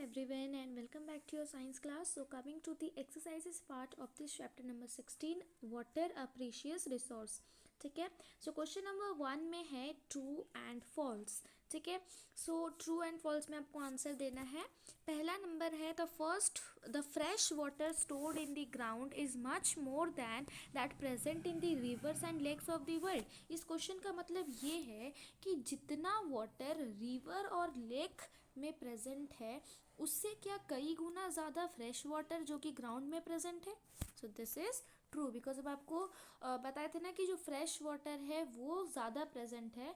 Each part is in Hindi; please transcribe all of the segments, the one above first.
everyone and welcome back to your science class. So coming to the exercises part of this chapter number 16, water a precious resource. ठीक है. So क्वेश्चन नंबर 1 में है ट्रू एंड फॉल्स. ठीक है. सो ट्रू एंड फॉल्स में आपको आंसर देना है. पहला नंबर है the fresh water stored in the ground is much more than that present in the rivers and lakes of the world. इस क्वेश्चन का मतलब ये है कि जितना वाटर रिवर और लेक में प्रेजेंट है उससे क्या कई गुना ज़्यादा फ्रेश वाटर जो कि ग्राउंड में प्रेजेंट है. So this is true because अब आपको बताए थे ना कि जो फ्रेश वाटर है वो ज़्यादा प्रेजेंट है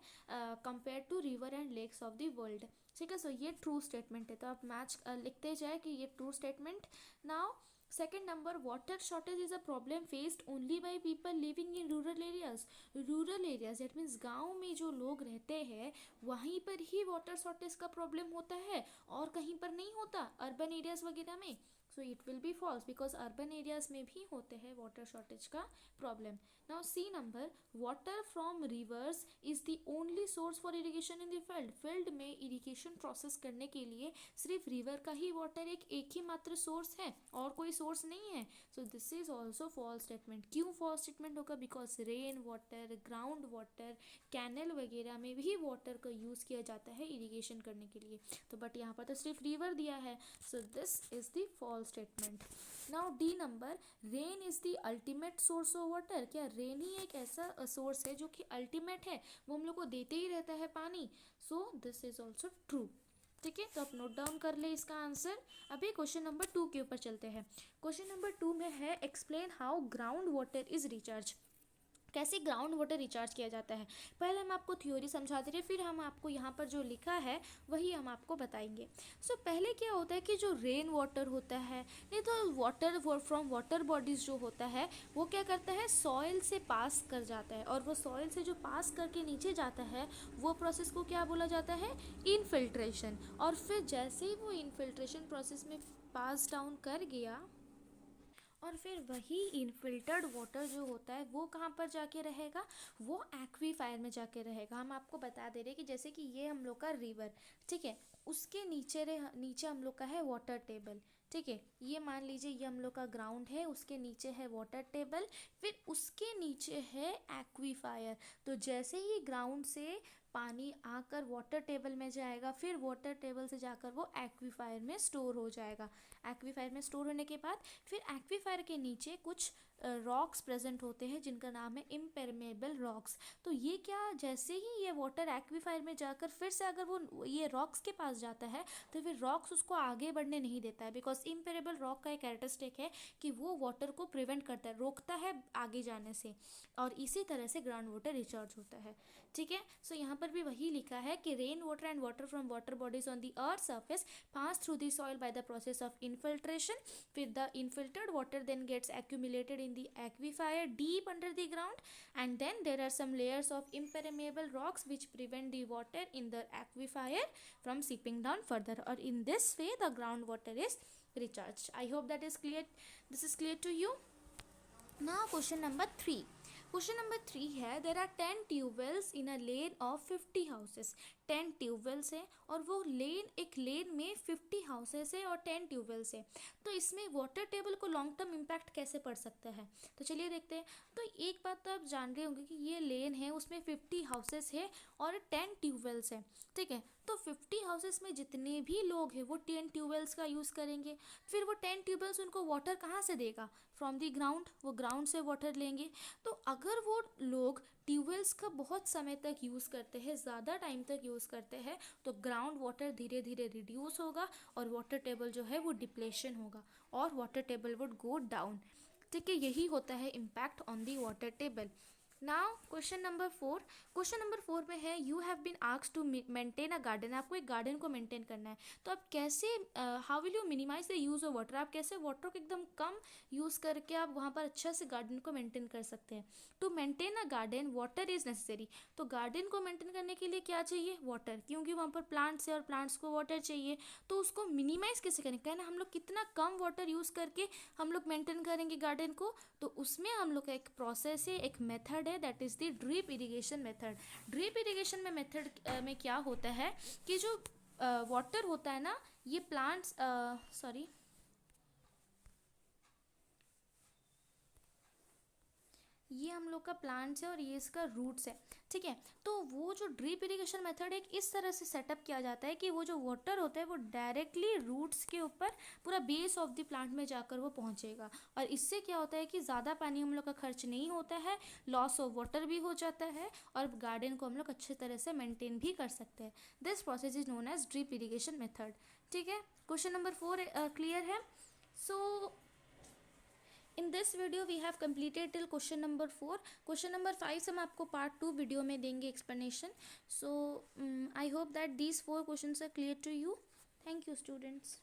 compare to river and lakes of the world. ठीक है. सो ये ट्रू स्टेटमेंट है. तो आप मैच लिखते जाए कि ये true statement. Now second number, water shortage is a problem faced only by people living in rural areas. Rural areas that means गाँव में जो लोग रहते हैं वहीं पर ही वाटर शॉर्टेज का प्रॉब्लम होता है और कहीं पर नहीं होता अर्बन एरियाज वगैरह में. So it will be false because urban areas में भी होते हैं वाटर शॉर्टेज का problem. Now C number, water from rivers is the only source for irrigation in the field. Field में इरिगेशन प्रोसेस करने के लिए सिर्फ रिवर का ही वाटर एक ही मात्र सोर्स है और कोई सोर्स नहीं है. So this is also false statement. क्यों फॉल्स स्टेटमेंट होगा? Because rain water, ground water, canal वगैरह में भी वाटर का यूज़ किया जाता है इरिगेशन करने के लिए. तो बट यहाँ पर तो सिर्फ रिवर दिया है. So this is the false statement. Now D number, rain is the ultimate source of water. क्या रेन ही एक ऐसा सोर्स है जो कि अल्टीमेट है, वो हम लोग को देते ही रहता है पानी. सो दिस इज ऑल्सो ट्रू. ठीक है. तो आप नोट डाउन कर ले इसका आंसर. अभी क्वेश्चन नंबर 2 के ऊपर चलते हैं. क्वेश्चन नंबर 2 में है explain how ground water is recharge. कैसे ग्राउंड वाटर रिचार्ज किया जाता है. पहले हम आपको थ्योरी समझाते रहे, फिर हम आपको यहाँ पर जो लिखा है वही हम आपको बताएंगे. सो पहले क्या होता है कि जो रेन वाटर होता है, नहीं तो वाटर फ्रॉम वाटर बॉडीज़ जो होता है वो क्या करता है, सॉइल से पास कर जाता है. और वो सॉइल से जो पास करके नीचे जाता है वो प्रोसेस को क्या बोला जाता है, इनफिल्ट्रेशन. और फिर जैसे ही वो इनफिल्ट्रेशन प्रोसेस में पास डाउन कर गया और फिर वही इनफिल्टर्ड वाटर जो होता है वो कहाँ पर जाके रहेगा, वो एक्वीफायर में जाके रहेगा. हम आपको बता दे रहे कि जैसे कि ये हम लोग का रिवर, ठीक है, उसके नीचे हम लोग का है वाटर टेबल. ठीक है. ये मान लीजिए ये हम लोग का ग्राउंड है, उसके नीचे है वाटर टेबल, फिर उसके नीचे है एक्वीफायर. तो जैसे ही ग्राउंड से पानी आकर वाटर टेबल में जाएगा, फिर वाटर टेबल से जाकर वो एक्वीफायर में स्टोर हो जाएगा. एक्वीफायर में स्टोर होने के बाद फिर एक्वीफायर के नीचे कुछ रॉक्स प्रेजेंट होते हैं जिनका नाम है इम्पेरमेबल रॉक्स. तो ये क्या, जैसे ही ये वाटर एक्वीफायर में जाकर फिर से अगर वो ये रॉक्स के पास जाता है तो फिर रॉक्स उसको आगे बढ़ने नहीं देता है. बिकॉज इम्पेरेबल रॉक का एक कैरेक्टरिस्टिक है कि वो वाटर को प्रिवेंट करता है, रोकता है आगे जाने से. और इसी तरह से ग्राउंड वाटर रिचार्ज होता है. ठीक है. सो यहाँ पर भी वही लिखा है कि rain water and water from water bodies on the earth surface pass through the soil by the process of infiltration. फिर the infiltered water then gets accumulated in the aquifer deep under the ground, and then there are some layers of impermeable rocks which prevent the water in the aquifer from seeping down further, or in this way the groundwater is recharged. I hope that is clear. This is clear to you. Now question number 3. Question number 3 है, there are 10 tubewells in a lane of 50 houses. 10 tubewells है और वो एक लेन में 50 हाउसेस है और 10 ट्यूबवेल्स है. तो इसमें वाटर टेबल को लॉन्ग टर्म इम्पैक्ट कैसे पड़ सकता है, तो चलिए देखते हैं. तो एक बात तो आप जान रहे होंगे कि ये लेन है, उसमें 50 हाउसेस है और 10 ट्यूबवेल्स है. ठीक है. तो 50 हाउसेस में जितने भी लोग हैं वो 10 ट्यूबवेल्स का यूज़ करेंगे. फिर वो 10 ट्यूबवेल्स उनको वाटर कहाँ से देगा, फ्रॉम दी ग्राउंड. वो ग्राउंड से वाटर लेंगे. तो अगर वो लोग ट्यूबवेल्स का बहुत समय तक यूज़ करते हैं, ज़्यादा टाइम तक यूज़ करते हैं, तो ग्राउंड वाटर धीरे धीरे रिड्यूस होगा और वाटर टेबल जो है वो डिप्लेशन होगा और water table would go down. ठीक है. यही होता है impact on the water table. Now question number 4. Question number 4 में है, you have been asked to maintain a garden. आपको एक गार्डन को मेंटेन करना है. तो आप कैसे, how will you minimize the use of water. आप कैसे वाटर को एकदम कम यूज़ करके आप वहाँ पर अच्छा से गार्डन को मेंटेन कर सकते हैं. To maintain a garden water is necessary. तो गार्डन को मेंटेन करने के लिए क्या चाहिए, वाटर, क्योंकि वहाँ पर प्लांट्स है और प्लांट्स को वाटर चाहिए. तो उसको मिनिमाइज कैसे करें, कहना हम लोग कितना कम वाटर यूज़ करके हम लोग मेंटेन करेंगे गार्डन को. तो उसमें हम लोग का एक प्रोसेस है, एक मेथड है, that is the drip irrigation method. Drip irrigation में मेथड में क्या होता है कि जो वाटर होता है ना, ये प्लांट्स सॉरी ये हम लोग का प्लांट्स है और ये इसका रूट्स है, ठीक है। तो वो जो ड्रिप इरिगेशन मेथड है इस तरह से सेटअप किया जाता है कि वो जो वाटर होता है वो डायरेक्टली रूट्स के ऊपर पूरा बेस ऑफ द प्लांट में जाकर वो पहुंचेगा, और इससे क्या होता है कि ज़्यादा पानी हम लोग का खर्च नहीं होता है, लॉस ऑफ वाटर भी हो जाता है, और गार्डन को हम लोग अच्छे तरह से मेंटेन भी कर सकते हैं। This process is known as drip irrigation method, ठीक है। क्वेश्चन नंबर 4 क्लियर है। So in this video we have completed till question number 4। Question number 5 से हम आपको पार्ट 2 वीडियो में देंगे explanation. So I hope that these 4 questions are clear to you. Thank you students.